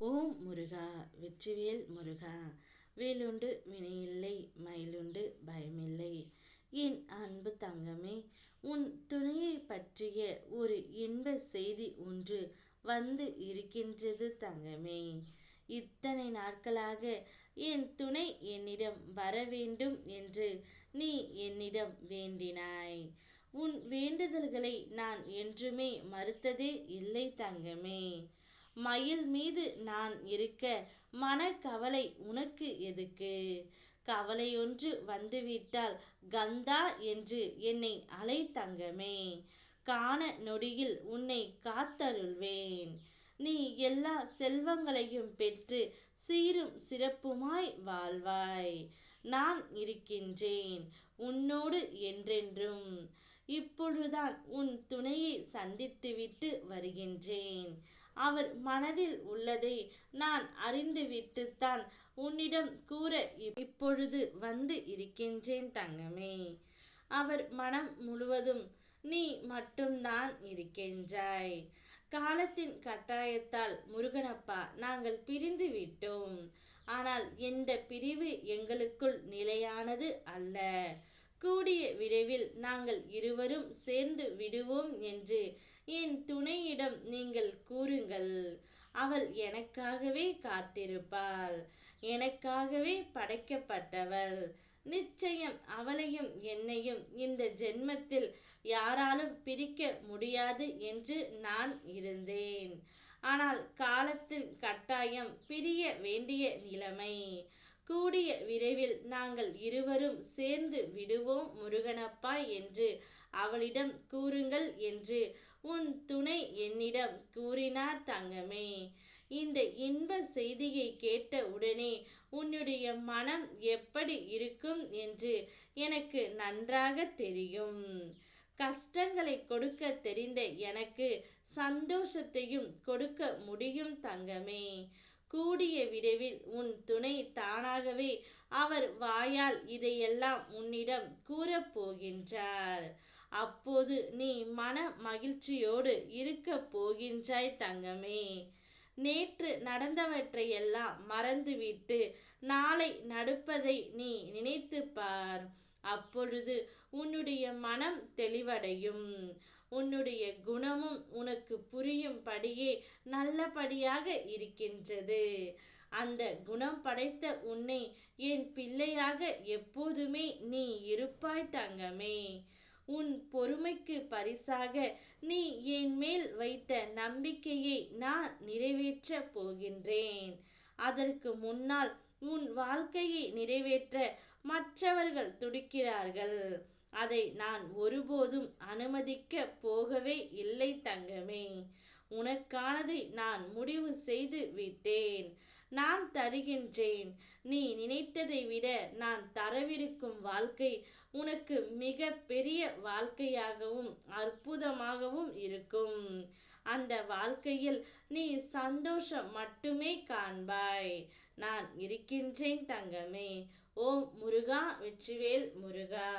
ஓம் முருகா, வெற்றிவேல் முருகா. வேலுண்டு வினையில்லை, மயிலுண்டு பயமில்லை. என் அன்பு தங்கமே, உன் துணையை பற்றிய ஒரு இன்ப செய்தி ஒன்று வந்து இருக்கின்றது தங்கமே. இத்தனை நாட்களாக என் துணை என்னிடம் வர வேண்டும் என்று நீ என்னிடம் வேண்டினாய். உன் வேண்டுதல்களை நான் என்றுமே மறுத்ததே இல்லை தங்கமே. மயில் மீது நான் இருக்க மனக்கவலை உனக்கு எதுக்கு? கவலையொன்று வந்துவிட்டால் கந்தா என்று என்னை அலை தங்கமே. காண நொடியில் உன்னை காத்தருள்வேன். நீ எல்லா செல்வங்களையும் பெற்று சீரும் சிறப்புமாய் வாழ்வாய். நான் இருக்கின்றேன் உன்னோடு என்றென்றும். இப்பொழுதுதான் உன் துணையை சந்தித்துவிட்டு வருகின்றேன். அவர் மனதில் உள்ளதை நான் அறிந்துவிட்டுத்தான் உன்னிடம் கூற இப்பொழுது வந்து இருக்கின்றேன் தங்கமே. அவர் மனம் முழுவதும் நீ மட்டும்தான் இருக்கின்றாய். காலத்தின் கட்டாயத்தால் முருகனப்பா நாங்கள் பிரிந்து விட்டோம். ஆனால் எந்த பிரிவு எங்களுக்குள் நிலையானது அல்ல. கூடிய விரைவில் நாங்கள் இருவரும் சேர்ந்து விடுவோம் என்று என் துணையிடம் நீங்கள் கூறுங்கள். அவள் எனக்காகவே காத்திருப்பாள். எனக்காகவே படைக்கப்பட்டவள். நிச்சயம் அவளையும் என்னையும் இந்த ஜென்மத்தில் யாராலும் பிரிக்க முடியாது என்று நான் இருந்தேன். ஆனால் காலத்தின் கட்டாயம் பிரிய வேண்டிய நிலைமை. கூடிய விரைவில் நாங்கள் இருவரும் சேர்ந்து விடுவோம் முருகனப்பா என்று அவளிடம் கூறுங்கள் என்று உன் துணை என்னிடம் கூறினார் தங்கமே. இந்த இன்ப செய்தியை கேட்ட உடனே உன்னுடைய மனம் எப்படி இருக்கும் என்று எனக்கு நன்றாக தெரியும். கஷ்டங்களை கொடுக்க தெரிந்த எனக்கு சந்தோஷத்தையும் கொடுக்க முடியும் தங்கமே. கூடிய விரைவில் உன் துணை தானாகவே அவர் வாயால் இதையெல்லாம் உன்னிடம் கூறப்போகின்றார். அப்போது நீ மன மகிழ்ச்சியோடு இருக்க போகின்றாய் தங்கமே. நேற்று நடந்தவற்றையெல்லாம் மறந்துவிட்டு நாளை நடப்பதை நீ நினைத்து பார். அப்பொழுது உன்னுடைய மனம் தெளிவடையும். உன்னுடைய குணமும் உனக்கு புரியும்படியே நல்லபடியாக இருக்கின்றது. அந்த குணம் படைத்த உன்னை என் பிள்ளையாக எப்போதுமே நீ இருப்பாய் தங்கமே. உன் பொறுமைக்கு பரிசாக நீ என் மேல் வைத்த நம்பிக்கையை நான் நிறைவேற்றப் போகின்றேன். அதற்கு முன்னால் உன் வாழ்க்கையை நிறைவேற்ற மற்றவர்கள் துடிக்கிறார்கள். அதை நான் ஒருபோதும் அனுமதிக்க போகவே இல்லை தங்கமே. உனக்கானதை நான் முடிவு செய்து விட்டேன். நான் தருகின்றேன். நீ நினைத்ததை விட நான் தரவிருக்கும் வாழ்க்கை உனக்கு மிக பெரிய வாழ்க்கையாகவும் அற்புதமாகவும் இருக்கும். அந்த வாழ்க்கையில் நீ சந்தோஷம் மட்டுமே காண்பாய். நான் இருக்கின்றேன் தங்கமே. ஓம் முருகா, வெற்றிவேல் முருகா.